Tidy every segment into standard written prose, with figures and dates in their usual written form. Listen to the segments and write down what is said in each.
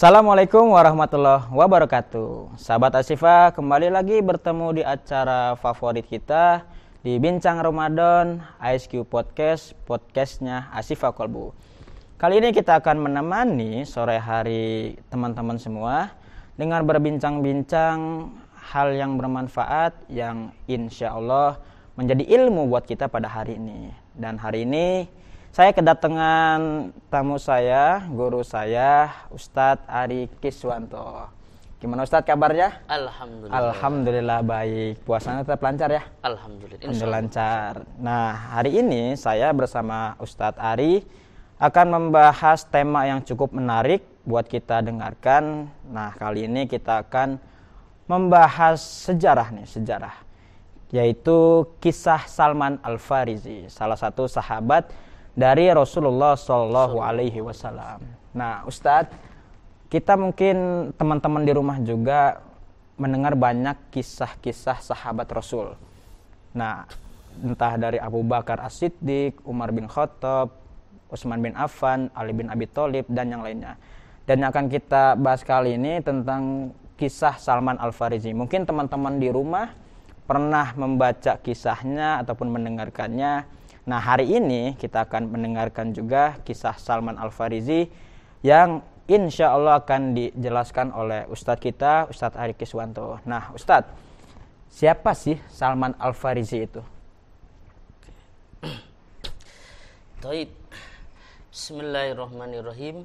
Assalamualaikum warahmatullahi wabarakatuh. Sahabat Asyifa, kembali lagi bertemu di acara favorit kita di Bincang Ramadan ISQ Podcast, podcastnya Asyifa Kolbu. Kali ini kita akan menemani sore hari teman-teman semua dengan berbincang-bincang hal yang bermanfaat yang insya Allah menjadi ilmu buat kita pada hari ini. Dan hari ini saya kedatangan tamu saya, guru saya, Ustadz Ari Kiswanto. Gimana Ustadz kabarnya? Alhamdulillah. Alhamdulillah baik. Puasanya tetap lancar ya? Alhamdulillah. Lancar. Nah, hari ini saya bersama Ustadz Ari akan membahas tema yang cukup menarik buat kita dengarkan. Nah, kali ini kita akan membahas sejarah, yaitu kisah Salman Al-Farisi, salah satu sahabat dari Rasulullah Shallallahu Alaihi Wasallam. Nah, Ustadz, kita mungkin teman-teman di rumah juga mendengar banyak kisah-kisah sahabat Rasul. Nah, entah dari Abu Bakar As-Siddiq, Umar bin Khattab, Utsman bin Affan, Ali bin Abi Thalib, dan yang lainnya. Dan yang akan kita bahas kali ini tentang kisah Salman Al-Farisi. Mungkin teman-teman di rumah pernah membaca kisahnya ataupun mendengarkannya. Nah, hari ini kita akan mendengarkan juga kisah Salman Al-Farisi yang insya Allah akan dijelaskan oleh Ustadz kita, Ustadz Ari Kiswanto. Nah, Ustadz, siapa sih Salman Al-Farisi itu? Baik. Bismillahirrahmanirrahim.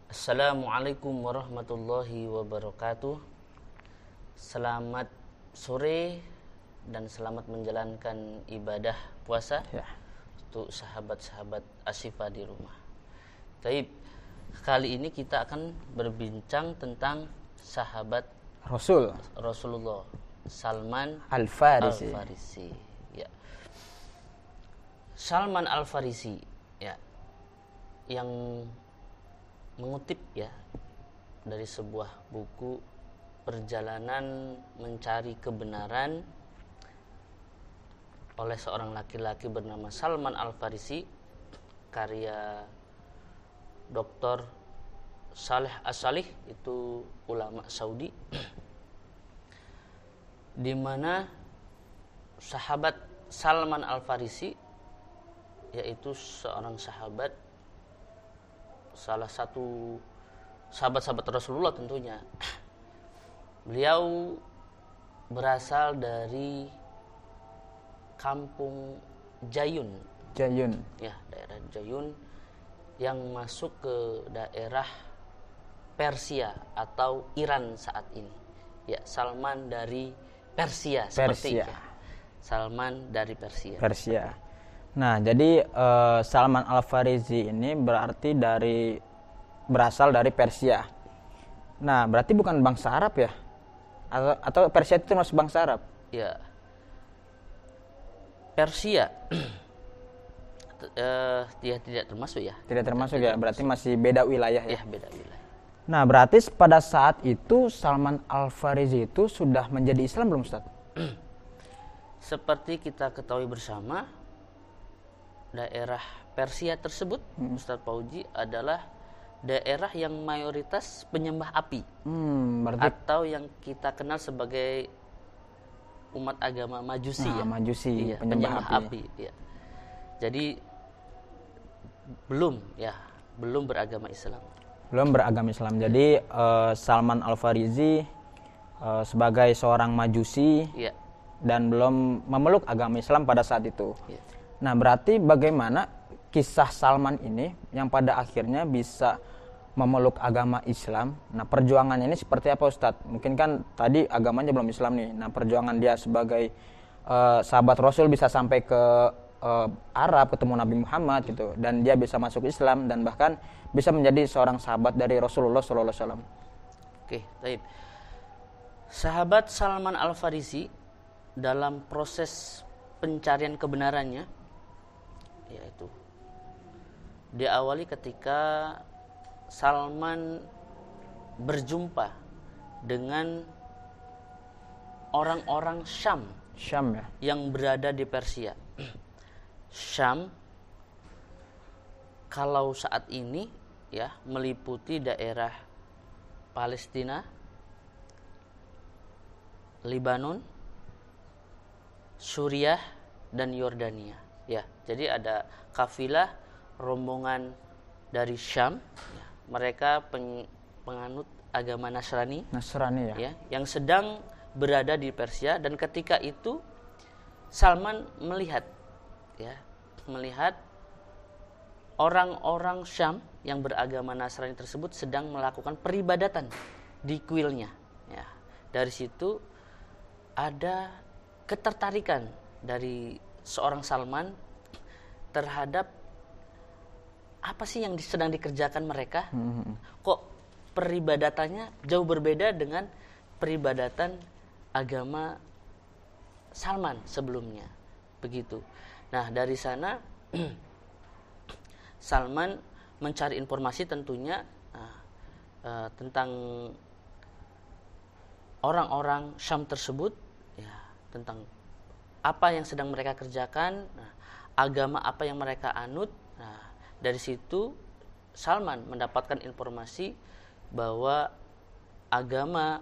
Assalamualaikum warahmatullahi wabarakatuh. Selamat sore dan selamat menjalankan ibadah puasa untuk sahabat-sahabat Asyifa di rumah. Baik, kali ini kita akan berbincang tentang sahabat Rasulullah Salman Al-Farisi. Ya. Salman Al-Farisi, ya, yang mengutip ya dari sebuah buku Perjalanan Mencari Kebenaran oleh seorang laki-laki bernama Salman Al-Farisi, karya Dr. Saleh As-Salih, itu ulama Saudi, di mana sahabat Salman Al-Farisi, yaitu seorang sahabat, salah satu sahabat-sahabat Rasulullah tentunya. Beliau berasal dari kampung Jayun, ya, daerah Jayun yang masuk ke daerah Persia atau Iran saat ini. Ya, Salman dari Persia. Seperti ya. Salman dari Persia. Nah, jadi Salman Al-Farisi ini berarti berasal dari Persia. Nah, berarti bukan bangsa Arab ya? Atau Persia itu masuk bangsa Arab? Ya. Persia dia tidak termasuk ya. Tidak termasuk ya, berarti masih beda wilayah ya. Ya, beda wilayah. Nah, berarti pada saat itu Salman Al-Farisi itu sudah menjadi Islam belum, Ustaz? Seperti kita ketahui bersama, daerah Persia tersebut, Ustaz Fauji, adalah daerah yang mayoritas penyembah api. Berarti atau yang kita kenal sebagai umat agama Majusi. Majusi, iya, penyembah api. Ya. Jadi belum beragama Islam. Jadi Salman Al-Farisi sebagai seorang Majusi, ya, dan belum memeluk agama Islam pada saat itu. Ya. Nah, berarti bagaimana kisah Salman ini yang pada akhirnya bisa memeluk agama Islam? Nah, perjuangannya ini seperti apa, Ustadz? Mungkin kan tadi agamanya belum Islam nih. Nah, perjuangan dia sebagai sahabat Rasul bisa sampai ke Arab, ketemu Nabi Muhammad gitu, dan dia bisa masuk Islam dan bahkan bisa menjadi seorang sahabat dari Rasulullah SAW. Oke, baik. Sahabat Salman Al-Farisi dalam proses pencarian kebenarannya, yaitu diawali ketika Salman berjumpa dengan orang-orang Syam ya, yang berada di Persia. Syam kalau saat ini ya, meliputi daerah Palestina, Lebanon, Suriah, dan Yordania. Ya, jadi ada kafilah rombongan dari Syam. Ya, mereka penganut agama Nasrani. Nasrani ya. Ya, yang sedang berada di Persia, dan ketika itu Salman melihat orang-orang Syam yang beragama Nasrani tersebut sedang melakukan peribadatan di kuilnya. Ya, dari situ ada ketertarikan dari seorang Salman terhadap apa sih yang sedang dikerjakan mereka. Kok peribadatannya jauh berbeda dengan peribadatan agama Salman sebelumnya, begitu. Nah, dari sana Salman mencari informasi tentunya tentang orang-orang Syam tersebut, ya, tentang apa yang sedang mereka kerjakan, agama apa yang mereka anut. Nah, dari situ Salman mendapatkan informasi bahwa agama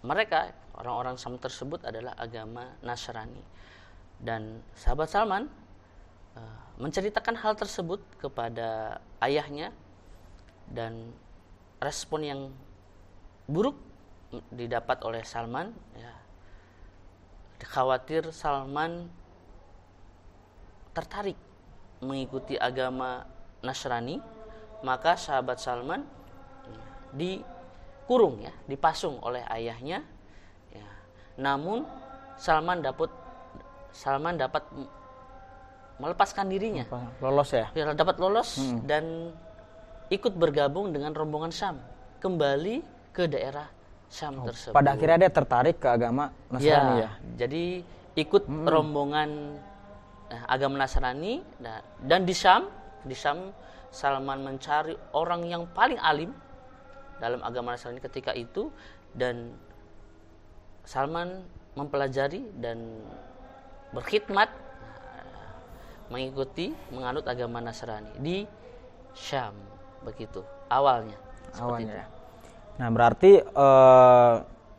mereka, orang-orang Syam tersebut, adalah agama Nasrani. Dan sahabat Salman menceritakan hal tersebut kepada ayahnya, dan respon yang buruk didapat oleh Salman. Ya, khawatir Salman tertarik mengikuti agama Nasrani, maka sahabat Salman dikurung, ya, dipasung oleh ayahnya. Ya, namun Salman dapat melepaskan dirinya, lolos ya, dapat lolos dan ikut bergabung dengan rombongan Syam kembali ke daerah Syam tersebut. Pada akhirnya dia tertarik ke agama Nasrani ya. Jadi ikut rombongan agama Nasrani, dan di Syam Salman mencari orang yang paling alim dalam agama Nasrani ketika itu, dan Salman mempelajari dan berkhidmat menganut agama Nasrani di Syam, begitu awalnya. Ya. Nah, berarti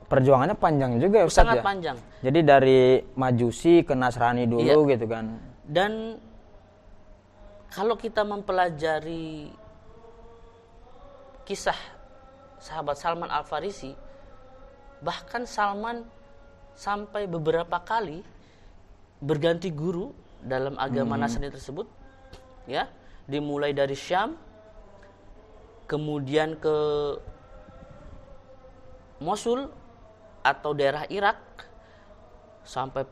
perjuangannya panjang juga ya, Ustaz, sangat ya? Panjang. Jadi dari Majusi ke Nasrani dulu, gitu kan. Dan kalau kita mempelajari kisah sahabat Salman Al-Farisi, bahkan Salman sampai beberapa kali berganti guru dalam agama Nasrani tersebut, ya, dimulai dari Syam, kemudian ke Mosul atau daerah Irak, sampai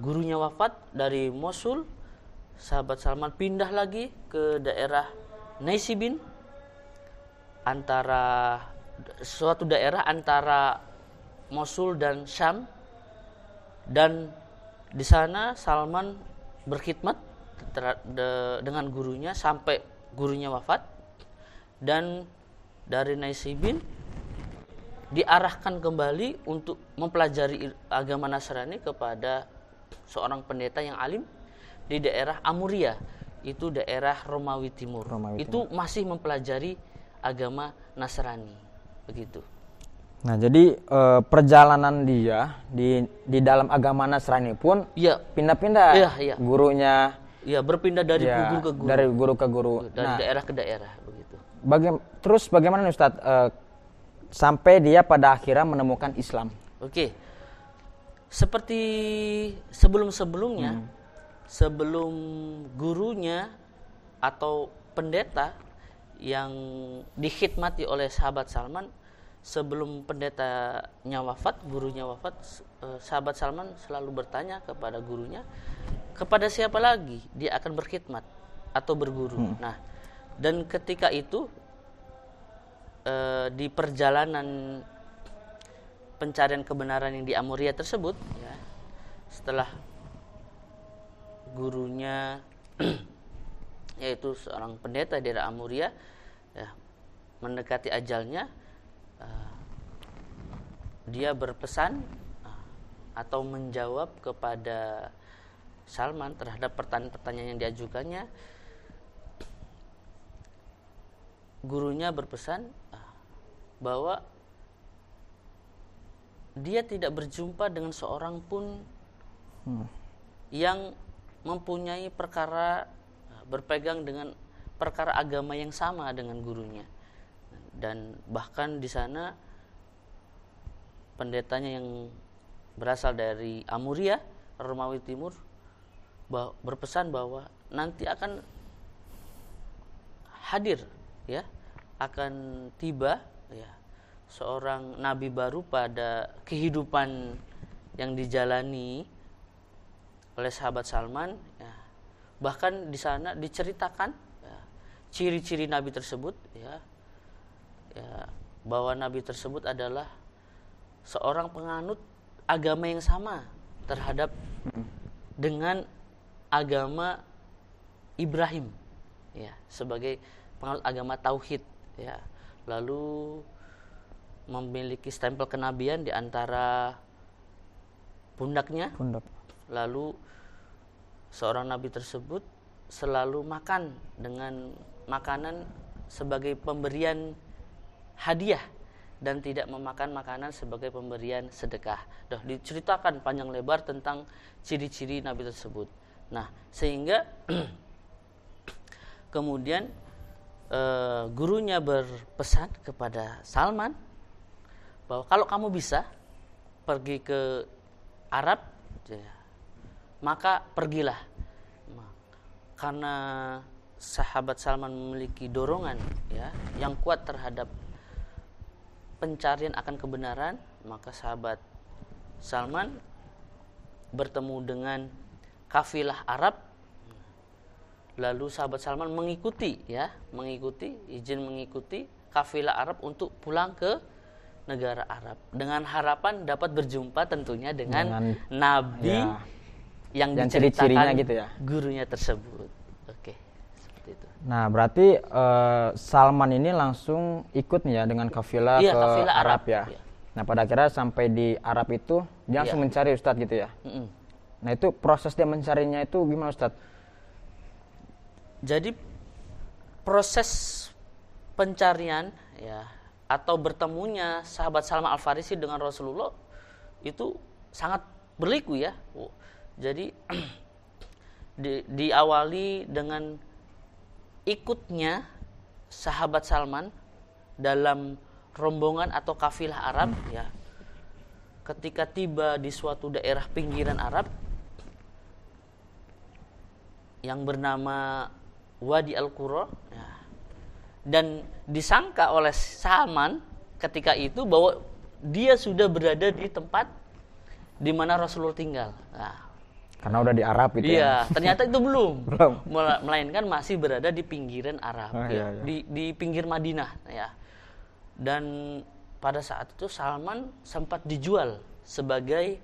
gurunya wafat. Dari Mosul sahabat Salman pindah lagi ke daerah Naisibin, suatu daerah antara Mosul dan Syam, dan di sana Salman berkhidmat dengan gurunya sampai gurunya wafat. Dan dari Naisibin diarahkan kembali untuk mempelajari agama Nasrani kepada seorang pendeta yang alim di daerah Amuria, itu daerah Romawi Timur. Itu masih mempelajari agama Nasrani, begitu. Nah, jadi perjalanan dia di dalam agama Nasrani pun pindah-pindah, gurunya. Ya, berpindah dari guru ke guru. Dari guru ke guru. Dari daerah ke daerah, begitu. Terus bagaimana nih, Ustadz, sampai dia pada akhirnya menemukan Islam? Oke. Seperti sebelum-sebelumnya, sebelum gurunya atau pendeta yang dikhidmati oleh sahabat Salman, sebelum pendetanya wafat, gurunya wafat, sahabat Salman selalu bertanya kepada gurunya, kepada siapa lagi dia akan berkhidmat atau berguru. Nah, dan ketika itu di perjalanan pencarian kebenaran yang di Amuria tersebut, ya, setelah gurunya yaitu seorang pendeta di daerah Amuria, ya, mendekati ajalnya, dia berpesan atau menjawab kepada Salman terhadap pertanyaan-pertanyaan yang diajukannya. gurunya berpesan bahwa dia tidak berjumpa dengan seorang pun yang mempunyai perkara, berpegang dengan perkara agama yang sama dengan gurunya. Dan bahkan di sana pendetanya yang berasal dari Amuria, Romawi Timur, berpesan bahwa nanti akan hadir, ya, akan tiba, ya, seorang nabi baru pada kehidupan yang dijalani oleh sahabat Salman, ya. Bahkan di sana diceritakan, ya, ciri-ciri nabi tersebut, ya, bahwa nabi tersebut adalah seorang penganut agama yang sama terhadap dengan agama Ibrahim, ya, sebagai penganut agama tauhid, ya. Lalu memiliki stempel kenabian di antara pundaknya. Lalu seorang nabi tersebut selalu makan dengan makanan sebagai pemberian hadiah dan tidak memakan makanan sebagai pemberian sedekah. Diceritakan panjang lebar tentang ciri-ciri nabi tersebut. Nah, sehingga kemudian gurunya berpesan kepada Salman bahwa kalau kamu bisa pergi ke Arab, ya, maka pergilah. Karena sahabat Salman memiliki dorongan, ya, yang kuat terhadap pencarian akan kebenaran, maka sahabat Salman bertemu dengan kafilah Arab. Lalu sahabat Salman mengikuti izin mengikuti kafilah Arab untuk pulang ke negara Arab dengan harapan dapat berjumpa tentunya dengan nabi, ya, yang diceritakan gitu, ya, gurunya tersebut. Oke, seperti itu. Nah, berarti Salman ini langsung ikut ya dengan kafilah ke kafilah Arab, ya. Ya. Nah, pada akhirnya sampai di Arab itu dia langsung mencari Ustadz gitu ya. Nah, itu proses dia mencarinya itu gimana Ustadz? Jadi proses pencarian, ya, atau bertemunya sahabat Salman Al-Farisi dengan Rasulullah itu sangat berliku, ya. Jadi diawali dengan ikutnya sahabat Salman dalam rombongan atau kafilah Arab, ya. Ketika tiba di suatu daerah pinggiran Arab yang bernama Wadi Al-Qura, ya, dan disangka oleh Salman ketika itu bahwa dia sudah berada di tempat di mana Rasulullah tinggal. Nah, karena udah di Arab itu, ya. Ya. Ternyata itu belum. Melainkan masih berada di pinggiran Arab, ya. Di pinggir Madinah, ya. Dan pada saat itu Salman sempat dijual sebagai,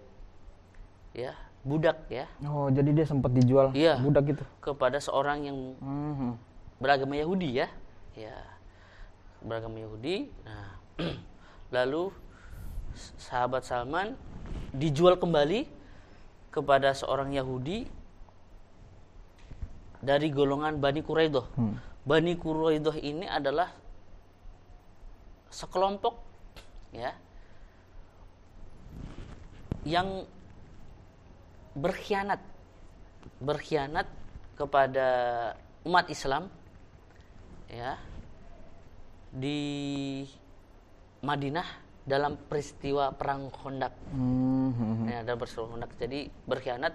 ya, budak, ya. Oh, jadi dia sempat dijual, ya, budak gitu kepada seorang yang beragama Yahudi, ya. Ya, beragama Yahudi. Nah, lalu sahabat Salman dijual kembali kepada seorang Yahudi dari golongan Bani Quraidah. Bani Quraidah ini adalah sekelompok, ya, yang berkhianat kepada umat Islam, ya, di Madinah dalam peristiwa perang Khandaq. Ya, dalam peristiwa Khandaq. Jadi berkhianat,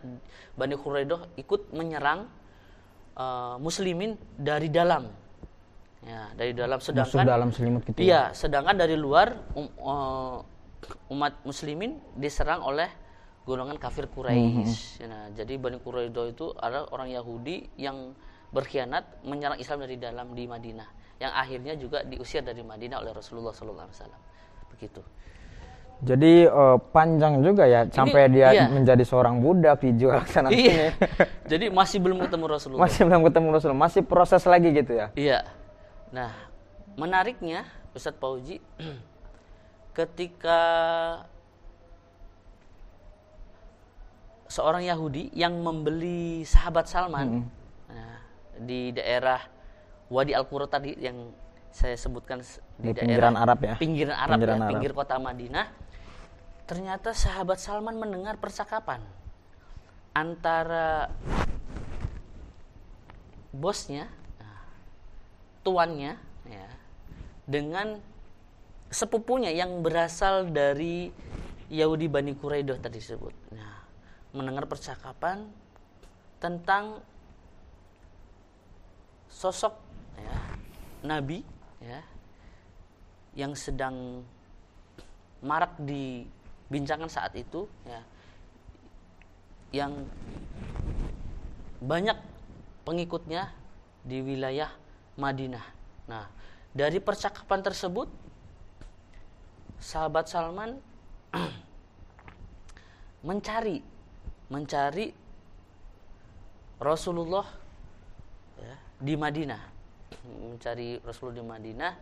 Bani Quraidah ikut menyerang muslimin dari dalam. Ya, dari dalam, sedangkan musuh dalam selimut gitu. Iya, sedangkan dari luar umat muslimin diserang oleh golongan kafir Quraisy. Nah, jadi Bani Quraidah itu adalah orang Yahudi yang berkhianat menyerang Islam dari dalam di Madinah, yang akhirnya juga diusir dari Madinah oleh Rasulullah SAW. Begitu. Jadi panjang juga ya sampai dia, iya, menjadi seorang budak dijual sana sini. Jadi masih belum ketemu Rasulullah. Masih proses lagi gitu ya. Iya. Nah, menariknya Ustadz Pauji, ketika seorang Yahudi yang membeli sahabat Salman di daerah Wadi Al-Qura tadi yang saya sebutkan Di daerah pinggiran Arab ya. pinggiran Arab Pinggiran ya, Arab. pinggir kota Madinah. Ternyata sahabat Salman mendengar percakapan antara bosnya, tuannya ya, dengan sepupunya yang berasal dari Yahudi Bani Quraidah tadi disebut. Nah, mendengar percakapan tentang sosok ya, Nabi ya, yang sedang marak dibincangkan saat itu ya, yang banyak pengikutnya di wilayah Madinah. Nah, dari percakapan tersebut sahabat Salman mencari Rasulullah ya, di Madinah. Mencari Rasulullah di Madinah.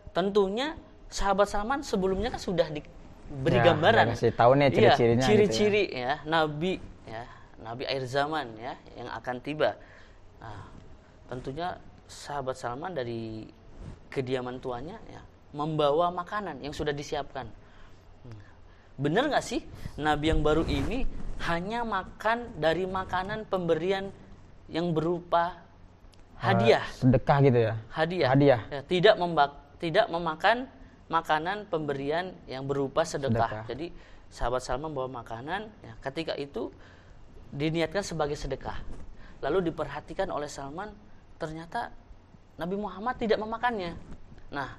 Tentunya sahabat Salman sebelumnya kan sudah diberi gambaran. Kasih tahu nih ciri-cirinya. Ciri-ciri gitu ya, Nabi akhir zaman ya yang akan tiba. Nah, tentunya sahabat Salman dari kediaman tuannya ya, membawa makanan yang sudah disiapkan. Benar nggak sih Nabi yang baru ini hanya makan dari makanan pemberian yang berupa hadiah, sedekah gitu ya. Hadiah. Ya, tidak memakan makanan pemberian yang berupa sedekah. Jadi sahabat Salman membawa makanan ya, ketika itu diniatkan sebagai sedekah. Lalu diperhatikan oleh Salman, ternyata Nabi Muhammad tidak memakannya. Nah,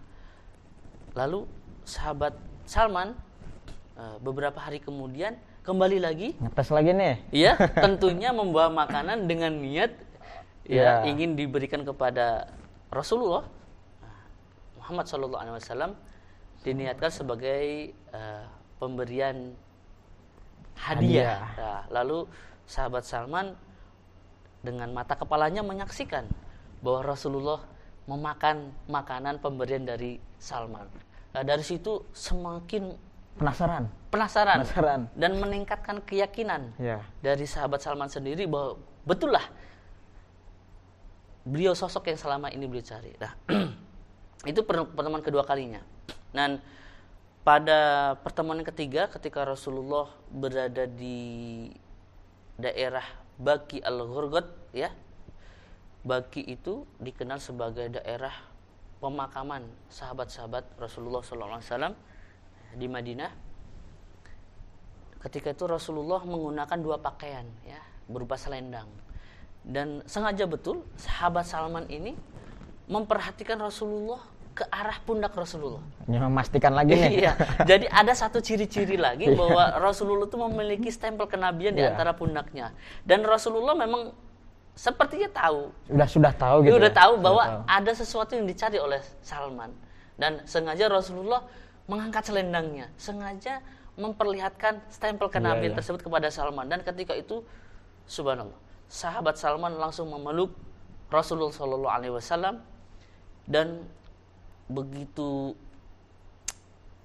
lalu sahabat Salman beberapa hari kemudian kembali lagi ngetes lagi nih. Iya, tentunya membawa makanan dengan niat ingin diberikan kepada Rasulullah Muhammad SAW, diniatkan sebagai pemberian hadiah. Nah, lalu sahabat Salman dengan mata kepalanya menyaksikan bahwa Rasulullah memakan makanan pemberian dari Salman. Nah, dari situ semakin penasaran dan meningkatkan keyakinan dari sahabat Salman sendiri bahwa betul lah beliau sosok yang selama ini beliau cari. Nah, itu pertemuan kedua kalinya. Dan pada pertemuan yang ketiga, ketika Rasulullah berada di daerah Baqi al-Ghurqad ya, Baqi itu dikenal sebagai daerah pemakaman sahabat-sahabat Rasulullah SAW di Madinah. Ketika itu Rasulullah menggunakan dua pakaian ya, berupa selendang. Dan sengaja betul sahabat Salman ini memperhatikan Rasulullah ke arah pundak Rasulullah. Memastikan lagi nih. Iya. Jadi ada satu ciri-ciri lagi bahwa Rasulullah itu memiliki stempel kenabian di antara pundaknya. Dan Rasulullah memang sepertinya tahu. Sudah tahu gitu. Sudah tahu bahwa ada sesuatu yang dicari oleh Salman. Dan sengaja Rasulullah mengangkat selendangnya, sengaja memperlihatkan stempel kenabian tersebut kepada Salman. Dan ketika itu, subhanallah, sahabat Salman langsung memeluk Rasulullah SAW dan begitu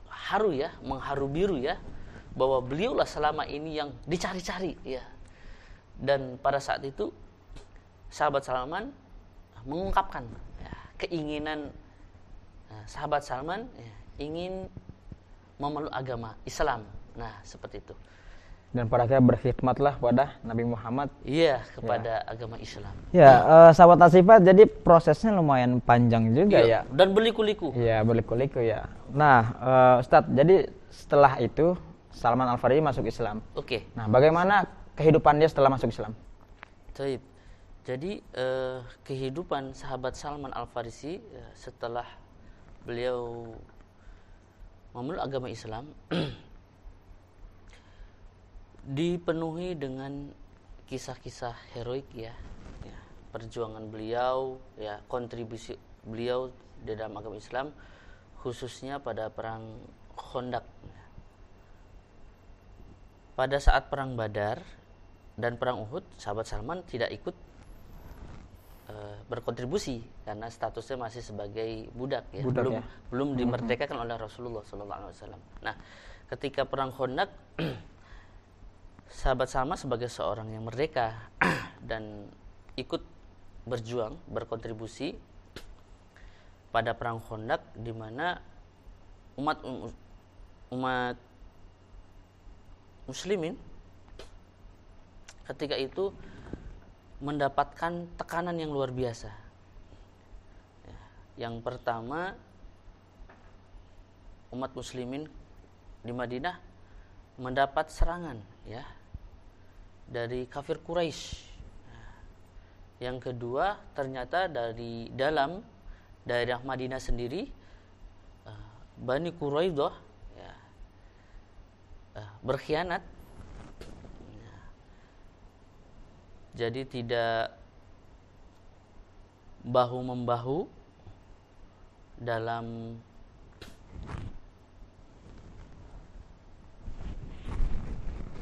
haru ya, mengharu biru ya, bahwa beliaulah selama ini yang dicari-cari ya. Dan pada saat itu sahabat Salman mengungkapkan ya, keinginan sahabat Salman ya, ingin memeluk agama Islam. Nah, seperti itu. Dan pada akhirnya berkhidmatlah pada Nabi Muhammad. Iya, kepada agama Islam. Ya, sahabat Asifat, jadi prosesnya lumayan panjang juga ya. Dan berliku-liku. Iya, berliku-liku ya. Nah, Ustadz, jadi setelah itu Salman Al-Farisi masuk Islam. Oke. Nah, bagaimana kehidupan dia setelah masuk Islam? Baik. Jadi kehidupan sahabat Salman Al-Farisi setelah beliau memeluk agama Islam dipenuhi dengan kisah-kisah heroik ya, perjuangan beliau ya, kontribusi beliau di dalam agama Islam, khususnya pada perang Khandaq. Pada saat perang Badar dan perang Uhud, sahabat Salman tidak ikut berkontribusi karena statusnya masih sebagai budak ya, belum dimerdekakan oleh Rasulullah SAW. Nah, ketika perang Khandaq, sahabat Salman sebagai seorang yang merdeka dan ikut berjuang, berkontribusi, pada perang Khandaq, di mana umat muslimin ketika itu mendapatkan tekanan yang luar biasa. Yang pertama, umat muslimin di Madinah mendapat serangan ya dari kafir Quraisy. Yang kedua, ternyata dari dalam daerah Madinah sendiri Bani Quraidah ya, berkhianat. Jadi tidak bahu-membahu dalam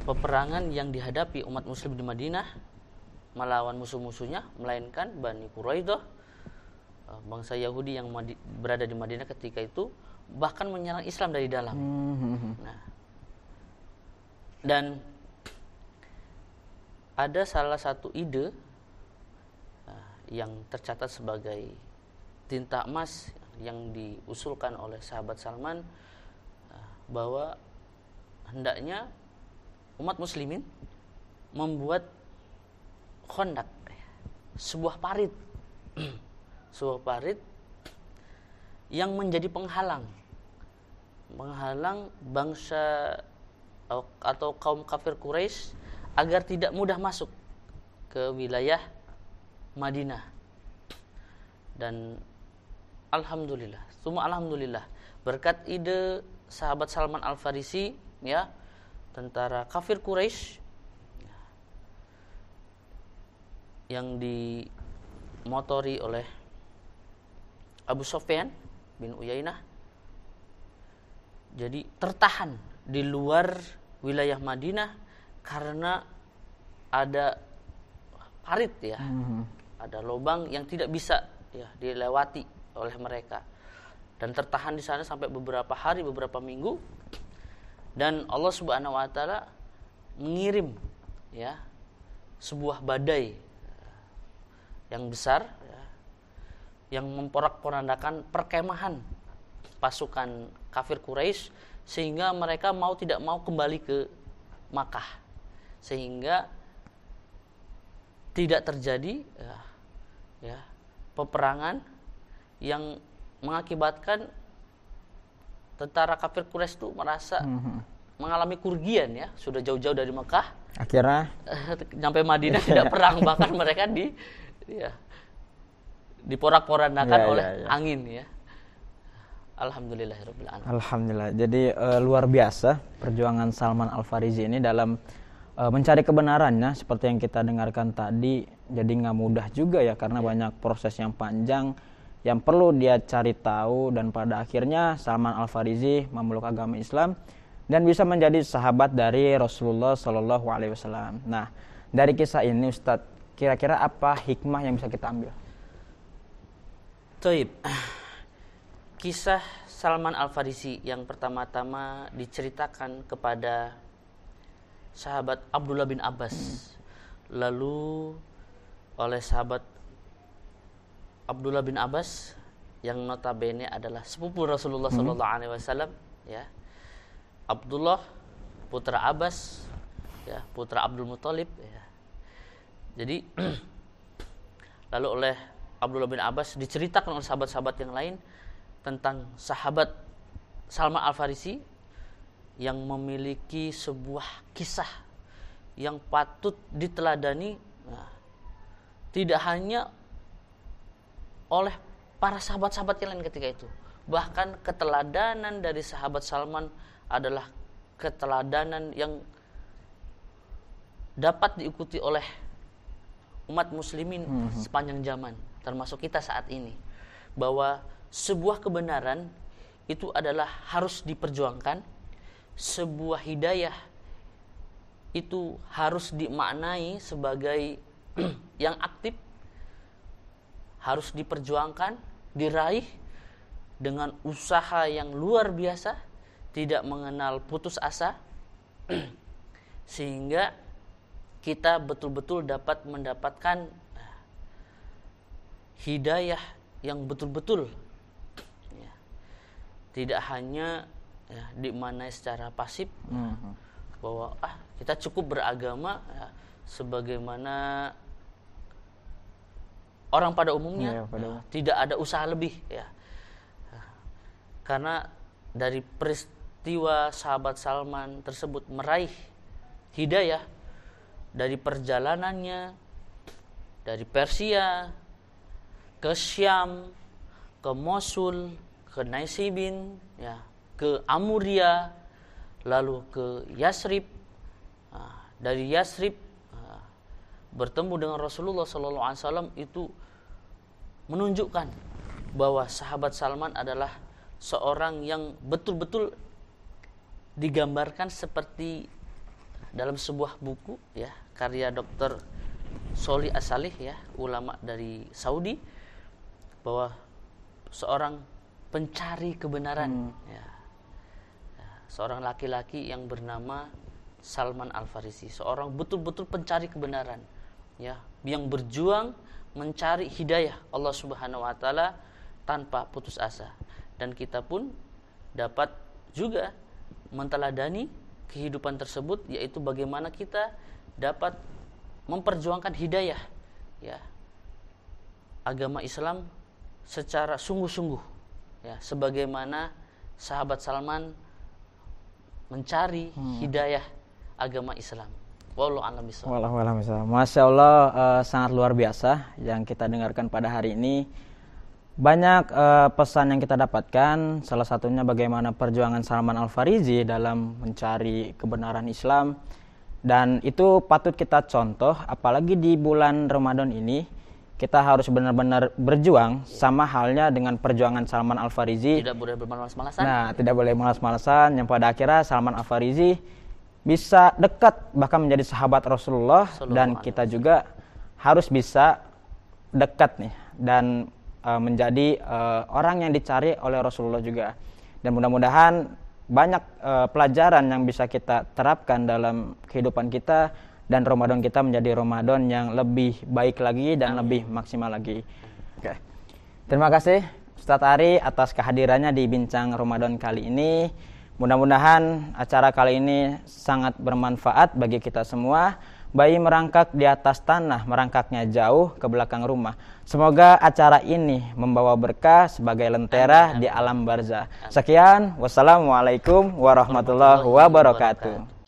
peperangan yang dihadapi umat muslim di Madinah melawan musuh-musuhnya, melainkan Bani Quraidah, bangsa Yahudi yang berada di Madinah ketika itu, bahkan menyerang Islam dari dalam. Nah, dan ada salah satu ide yang tercatat sebagai tinta emas yang diusulkan oleh sahabat Salman, bahwa hendaknya umat muslimin membuat Khandaq, sebuah parit sebuah parit yang menjadi penghalang bangsa atau kaum kafir Quraisy agar tidak mudah masuk ke wilayah Madinah. Dan alhamdulillah, semua alhamdulillah, berkat ide sahabat Salman Al-Farisi ya, tentara kafir Quraisy yang dimotori oleh Abu Sufyan bin Uyainah, jadi tertahan di luar wilayah Madinah karena ada parit ya, ada lubang yang tidak bisa ya dilewati oleh mereka, dan tertahan di sana sampai beberapa hari, beberapa minggu. Dan Allah Subhanahu wa taala mengirim ya sebuah badai yang besar ya, yang memporak-porandakan perkemahan pasukan kafir Quraisy, sehingga mereka mau tidak mau kembali ke Makkah, sehingga tidak terjadi ya peperangan yang mengakibatkan tentara kafir Quraisy itu merasa mengalami kerugian ya, sudah jauh-jauh dari Mekah, akhirnya sampai Madinah tidak perang, bahkan mereka diporak-porandakan oleh angin ya. Alhamdulillahirabbil alamin. Alhamdulillah. Jadi luar biasa perjuangan Salman Al-Farisi ini dalam mencari kebenarannya, seperti yang kita dengarkan tadi. Jadi nggak mudah juga ya, karena banyak proses yang panjang yang perlu dia cari tahu, dan pada akhirnya Salman Al-Farisi memeluk agama Islam dan bisa menjadi sahabat dari Rasulullah Shallallahu Alaihi Wasallam. Nah, dari kisah ini Ustadz, kira-kira apa hikmah yang bisa kita ambil? Taib. Kisah Salman Al-Farisi yang pertama-tama diceritakan kepada sahabat Abdullah bin Abbas, lalu oleh sahabat Abdullah bin Abbas yang notabene adalah sepupu Rasulullah Sallallahu Alaihi Wasallam ya, Abdullah putra Abbas ya, putra Abdul Muthalib ya. Jadi lalu oleh Abdullah bin Abbas diceritakan oleh sahabat-sahabat yang lain tentang sahabat Salman Al-Farisi yang memiliki sebuah kisah yang patut diteladani, nah, tidak hanya oleh para sahabat-sahabat yang lain ketika itu, bahkan keteladanan dari sahabat Salman adalah keteladanan yang dapat diikuti oleh umat muslimin sepanjang zaman, termasuk kita saat ini, bahwa sebuah kebenaran itu adalah harus diperjuangkan, sebuah hidayah itu harus dimaknai sebagai yang aktif, harus diperjuangkan, diraih dengan usaha yang luar biasa, tidak mengenal putus asa, sehingga kita betul-betul dapat mendapatkan hidayah yang betul-betul tidak hanya ya, dimaknai secara pasif bahwa kita cukup beragama ya, sebagaimana orang pada umumnya, tidak ada usaha lebih ya. Karena dari peristiwa sahabat Salman tersebut meraih hidayah dari perjalanannya dari Persia ke Syam, ke Mosul, ke Naisibin, ya, ke Amuria, lalu ke Yasrib. Dari Yasrib bertemu dengan Rasulullah SAW itu menunjukkan bahwa sahabat Salman adalah seorang yang betul-betul digambarkan seperti dalam sebuah buku ya, karya Dr. Sholih As-Salih ya, ulama dari Saudi, bahwa seorang pencari kebenaran ya, seorang laki-laki yang bernama Salman Al-Farisi, seorang betul-betul pencari kebenaran ya, yang berjuang mencari hidayah Allah Subhanahu wa taala tanpa putus asa. Dan kita pun dapat juga menteladani kehidupan tersebut, yaitu bagaimana kita dapat memperjuangkan hidayah ya, agama Islam secara sungguh-sungguh ya, sebagaimana sahabat Salman mencari hidayah agama Islam. Wallahu a'lam bishawab. Masya Allah, sangat luar biasa yang kita dengarkan pada hari ini. Banyak pesan yang kita dapatkan, salah satunya bagaimana perjuangan Salman Al-Farisi dalam mencari kebenaran Islam, dan itu patut kita contoh, apalagi di bulan Ramadan ini kita harus benar-benar berjuang sama halnya dengan perjuangan Salman Al-Farisi. Tidak boleh bermalas-malasan. Nah, tidak boleh malas-malasan, yang pada akhirnya Salman Al-Farisi bisa dekat bahkan menjadi sahabat Rasulullah, dan kita juga harus bisa dekat nih dan menjadi orang yang dicari oleh Rasulullah juga. Dan mudah-mudahan banyak pelajaran yang bisa kita terapkan dalam kehidupan kita, dan Ramadan kita menjadi Ramadan yang lebih baik lagi dan lebih maksimal lagi. Oke. Terima kasih Ustadz Ari atas kehadirannya di Bincang Ramadan kali ini. Mudah-mudahan acara kali ini sangat bermanfaat bagi kita semua. Bayi merangkak di atas tanah, merangkaknya jauh ke belakang rumah. Semoga acara ini membawa berkah sebagai lentera di alam barzah. Sekian, wassalamualaikum warahmatullahi wabarakatuh.